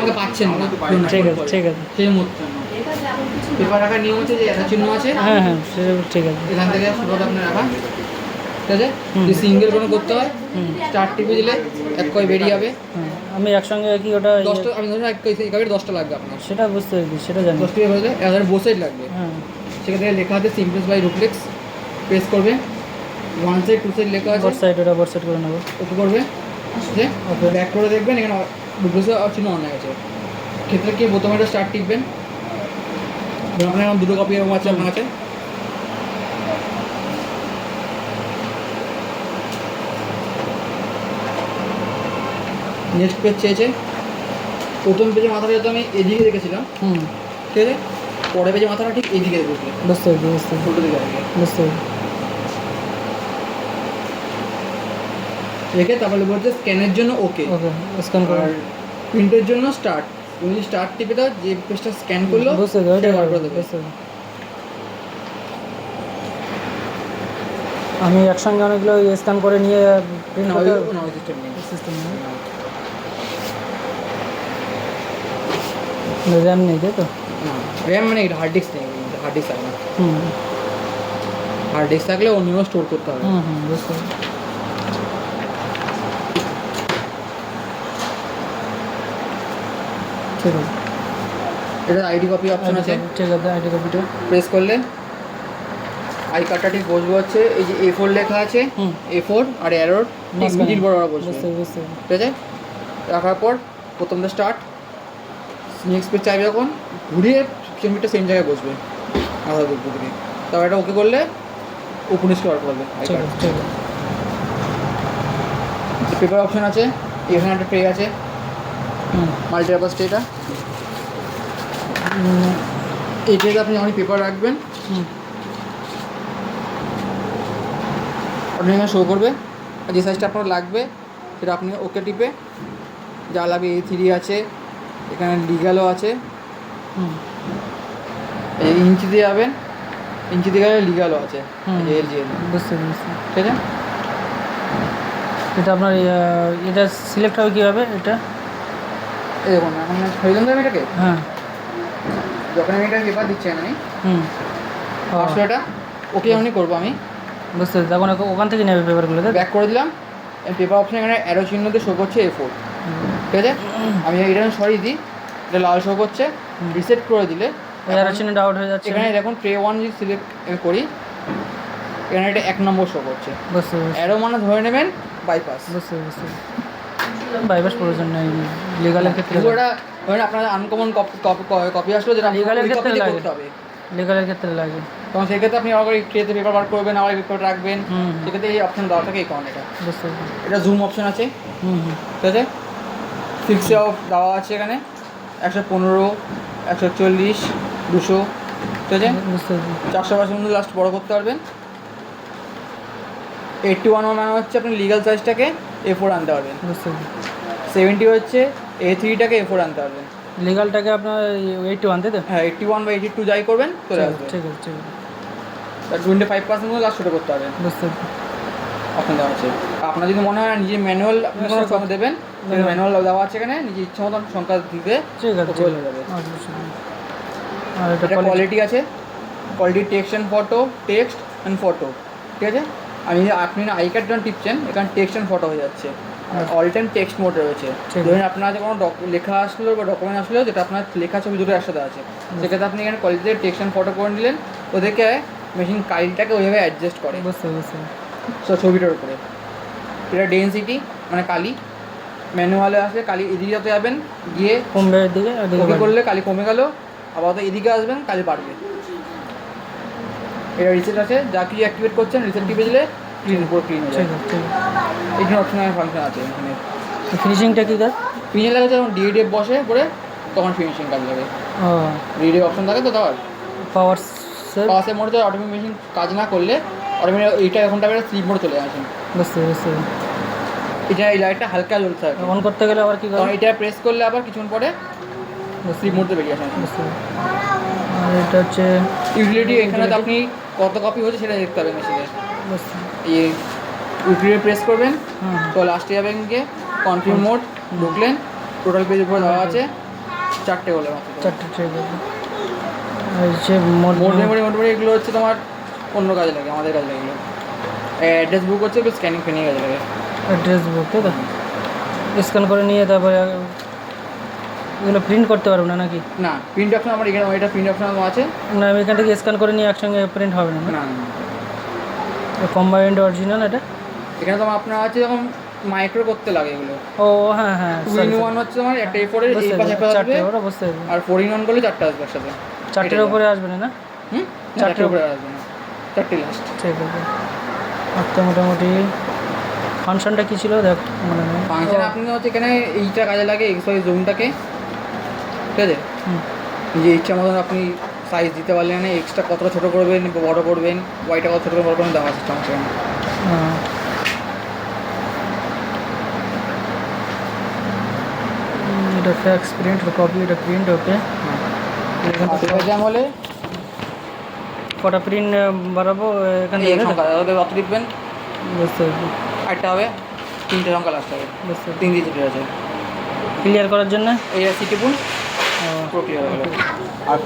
আমাকে পাচ্ছেন না। ঠিক আছে ঠিক আছে। সেই মুহূর্তে পেপার রাখার নিয়ম হচ্ছে যে একটা চিহ্ন আছে, হ্যাঁ হ্যাঁ সেটা ঠিক আছে। এখান থেকে শুরুটা আপনি রাখা, ঠিক আছে। যদি সিঙ্গেল কোনো করতে হয় স্টার্ট টিপে দিলে এক কয় বেরিয়ে যাবে। হ্যাঁ আমি একসঙ্গে কি ওটা 10টা, আমি ধরুন এক কয়ের 10টা লাগবে আপনার, সেটা বুঝতে পেরেছি, সেটা জানি। 10 টিপে বললে এবার বোসাইড লাগবে, হ্যাঁ সেখান থেকে লেখা আছে সিম্পলস বাই রুফ্লেক্স, প্রেস করবে, ওয়ান সাইড টু সাইড লেখা আছে, বোর্ড সাইড ওটা বোর্ড সাইড করে নেবো। ওকে করবে, ঠিক আছে। ওকে ব্যাক করে দেখবেন এখানে রুফ্লেক্সের চিহ্ন অন হয়ে গেছে। ক্ষেত্রে কি প্রথমে একটা স্টার্ট টিপবেন, ধরুন আপনার এখন দুটো কপি এরকম আছে আপনার কাছে, নেক্সট পেজ চেয়েছে। প্রথম পেজে মাথাটা যেহেতু আমি এদিকে রেখেছিলাম, ঠিক আছে, পরের পেজে মাথাটা ঠিক এইদিকে রেখেছি, বুঝতে পেরেছি বুঝতে ছোটো দিকে আগে বুঝতে পেরেছি। রেখে তারপরে বলছে স্ক্যানের জন্য ওকে, ওকে স্ক্যান করে আর প্রিন্টের জন্য স্টার্ট। তুমি যদি স্টার্ট টিপে দাও, যে পেজটা স্ক্যান করলো বুঝতে পেরেছি সেটা বার করে দেবে। বুঝতে পেরেছি। আমি একসঙ্গে অনেকগুলো স্ক্যান করে নিয়ে প্রিন্ট না, করতে ওই সিস্টেম নেই। সিস্টেম র্যাম নেই তাই তো? না, র্যাম মানে এটা হার্ড ডিস্ক নেই, হার্ড ডিস্ক থাকে না। হুম হার্ড ডিস্ক থাকলে অন্য স্টোর করতে হবে। বুঝতে পেরেছি। ঠিক আছে এটা আইডি কপি অপশন আছে, ঠিক আছে। আইডি কপিটা প্রেস করলে আই কার্ডটা ঠিক বসবে হচ্ছে এই যে A4 লেখা আছে, A4 আর অ্যারোর ঠিক মিডিল বরাবর বসবে, বুঝতে বুঝতে ঠিক আছে। রাখার পর প্রথমটা স্টার্ট, নেক্সট পেজ চাইবে যখন ঘুরিয়ে সেমিটা সেম জায়গায় বসবে আলাদা দিক থেকে। তারপর এটা ওকে করলে ওপেন স্টোর করবে আই ঠিক কার্ড। আছে ঠিক আছে। পেপার অপশন আছে, এখানে একটা ট্রে আছে, মাল্টিপারপাস ট্রেটা। এই ট্রেতে আপনি যখন পেপার রাখবেন আপনি এখানে শো করবে, আর যে সাইজটা আপনার লাগবে সেটা আপনি ওকে টিপে, যা লাগবে A3 আছে, এখানে লিগালও আছে, এই ইঞ্চি দিয়ে যাবেন, ইঞ্চি দিয়ে গেলে লিগালও আছে, LGL, বুঝতে পেরেছি। ঠিক আছে। এটা আপনার এটা সিলেক্ট হবে কীভাবে এটা? এই দেখুন এখন খরিদাম দেবে এটাকে, হ্যাঁ যখন আমি এটা পেপার দিচ্ছি আমি হুম পাঁচশো, এটা ওকে এমনি করবো আমি, বুঝতে পেরেছি। তখন ওখান থেকে নেবে পেপারগুলো তাই তো? ব্যাক করে দিলাম, পেপার অপশন এখানে অ্যারো চিহ্ন দিয়ে শো করছে A4, ঠিক আছে। আমি এটা সরিয়ে দিই, এটা লাল শো করছে, রিসেট করে দিলে এর চিহ্নটা আউট হয়ে যাচ্ছে। এখানে দেখুন ট্রে 1 যদি সিলেক্ট করি, এখানে এটা 1 নম্বর শো করছে, বুঝতে পেরেছি অ্যারো মানে ধরে নেবেন বাইপাস। বুঝতে পেরেছি। বাইপাস প্রয়োজন নেই লিগালের ক্ষেত্রে। পুরোটা ধরেন আপনার আনকমন কপি আসলো যেটা লিগালের ক্ষেত্রে লাগে, করতে হবে, লিগালের ক্ষেত্রে লাগে। তখন সেক্ষেত্রে আপনি আবার ট্রেতে পেপার বার করবেন, আবার পেপার রাখবেন, হুম সেক্ষেত্রে এই অপশন দেওয়া থাকে এই কারণে এটা। বুঝতে পেরেছি। এটা জুম অপশন আছে, ঠিক আছে। ফিক্সে অফ দেওয়া আছে এখানে 115, 140, 200, ঠিক আছে। বুঝতে পেরেছি 400% মধ্যে লাস্ট বড় করতে পারবেন। 81 মানে হচ্ছে আপনি লিগাল সাইজটাকে A4 আনতে পারবেন, বুঝতে পেরেছি। 70 হচ্ছে A3টাকে A4 আনতে পারবেন। লিগালটাকে আপনার 81 তাই তো? হ্যাঁ 81 বা 82 যাই করবেন চলে আসবে। ঠিক আছে ঠিক আছে। তার 25% মধ্যে লাস্ট ছোটো করতে পারবেন, বুঝতে পেরেছি। অপশন দেওয়া আছে। আপনার যদি মনে হয় নিজে ম্যানুয়াল আপনি কোনো সংখ্যা দেবেন, ম্যানুয়াল দেওয়া আছে এখানে, নিজে ইচ্ছা মতন সংখ্যা দিতে ঠিক আছে হয়ে যাবে। আর এটা এটা কোয়ালিটি আছে, quality text and photo, text and photo, ঠিক আছে। আপনি না আই কার্ড যখন টিপছেন এখানে টেক্সট অ্যান্ড ফটো হয়ে যাচ্ছে, আর অল টাইম টেক্সট মোড রয়েছে। ধরুন আপনার যে কোনো লেখা আসলো বা ডকুমেন্ট আসলো যেটা আপনার লেখা ছবি দুটো একসাথে আছে, সেক্ষেত্রে আপনি এখানে কোয়ালিটিতে টেক্সট অ্যান্ড ফটো করে নিলেন, ওদেরকে মেশিন কালিটাকে ওইভাবে অ্যাডজাস্ট করে বুঝতে বুঝতে ছবিটার উপরে। এটা ডেনসিটি মানে কালি, ম্যানুয়ালে আসলে কালি এদিকে যত যাবেন গিয়ে কমবে দিকে ওকে করলে কালি কমে গেল, আবার এদিকে আসবেন কালি বাড়বে। এটা রিসেট আছে, যা কিছু অ্যাক্টিভেট করছেন রিসেট টিপে দিলে ক্লিন উপর ক্লিন হয়ে যায়। ঠিক আছে ঠিক আছে। এইখানে অপশনাল ফাংশন আছে এখানে। ফিনিশিংটা কী কাজ? ফিনিশিং লাগে যখন DDF বসে পরে তখন ফিনিশিং কাজ লাগে। ও DDF অপশন থাকে তো দেওয়ার, পাওয়ার সেভ। পাওয়ার মোডে অটোমেটিক মেশিন কাজ না করলে অটোমেটিক এইটা এখনটা স্লিপ মোডে চলে আসেন। বুঝতে বুঝতে। এটা এই লাইটটা হালকা জ্বলতে থাকে, অন করতে গেলে আবার কী তখন করে? এটা প্রেস করলে আবার কিছুক্ষণ পরে স্লিপ মোডে বেরিয়ে আসেন। বুঝতে। আর এটা হচ্ছে ইউটিলিটি, এখানে তো আপনি কত কপি হচ্ছে সেটা দেখতে হবে মেশিনে। বুঝতে। এই ইউটিলিটি প্রেস করবেন, হুম তো লাস্টে যাবেন গিয়ে কনফিউম মোড, ঢুকলেন, টোটাল পেজ উপরে দেওয়া আছে, 4টে হলে মাত্র। 4টে ট্রে পাবে। আর যে মোড মেমোরি এগুলো হচ্ছে তোমার অন্য কাজে লাগে, আমাদের কাজে লাগে এগুলো। অ্যাড্রেস বুক হচ্ছে এগুলো স্ক্যানিং ফ্যানিং কাজে লাগে। অ্যাড্রেস বুক তাই তো, স্ক্যান করে নিয়ে তারপরে এগুলো প্রিন্ট করতে পারবো না নাকি? না, প্রিন্ট অপশন আমার এখানে, এটা প্রিন্ট অপশন আছে না, আমি এখান থেকে স্ক্যান করে নিয়ে একসঙ্গে প্রিন্ট হবে না না। কম্বাইন্ড অরিজিনাল এটা? এখানে তোমার আপনার আছে যখন মাইক্রো করতে লাগে এগুলো। ও হ্যাঁ হ্যাঁ, 2-in-1 হচ্ছে তোমার একটা A4 এর এই পাশে একটা আসবে, 4টে ওরা বুঝতে পারবে। আর 4-in-1 করলে 4টা আসবে একসাথে। 4টের উপরে আসবে না? হুম, 4টের 4টের উপরে আসবে না, 4টে লাস্ট। ঠিক আছে। আচ্ছা, মোটামুটি ফাংশনটা কী ছিল দেখ মনে নেই। ফাংশন আপনি হচ্ছে এখানে এইটা কাজে লাগে, এক্সওয়াই জুমটাকে, ঠিক আছে? হুম। যে ইচ্ছা মতন আপনি সাইজ দিতে পারলেন, না এক্সট্রা কতটা ছোটো করবেন বড় করবেন, ওয়াইটা কত ছোটো বড় করবেন দেওয়া আছে সেখানে। এটা ফ্যাক্স প্রিন্ট কপি, এটা প্রিন্ট ওকে। জ্যাম হলে কটা প্রিন্ট বাড়াবো এখান থেকে? সংখ্যা অত লিখবেন, বুঝতে পারছি। একটা হবে 3টে সংখ্যা লাস্ট হবে, বুঝতে পারছি। 3 ডিজিটের আছে। ক্লিয়ার করার জন্য এই সিটিপুন ও, পুরো ক্লিয়ার হয়ে গেল। আর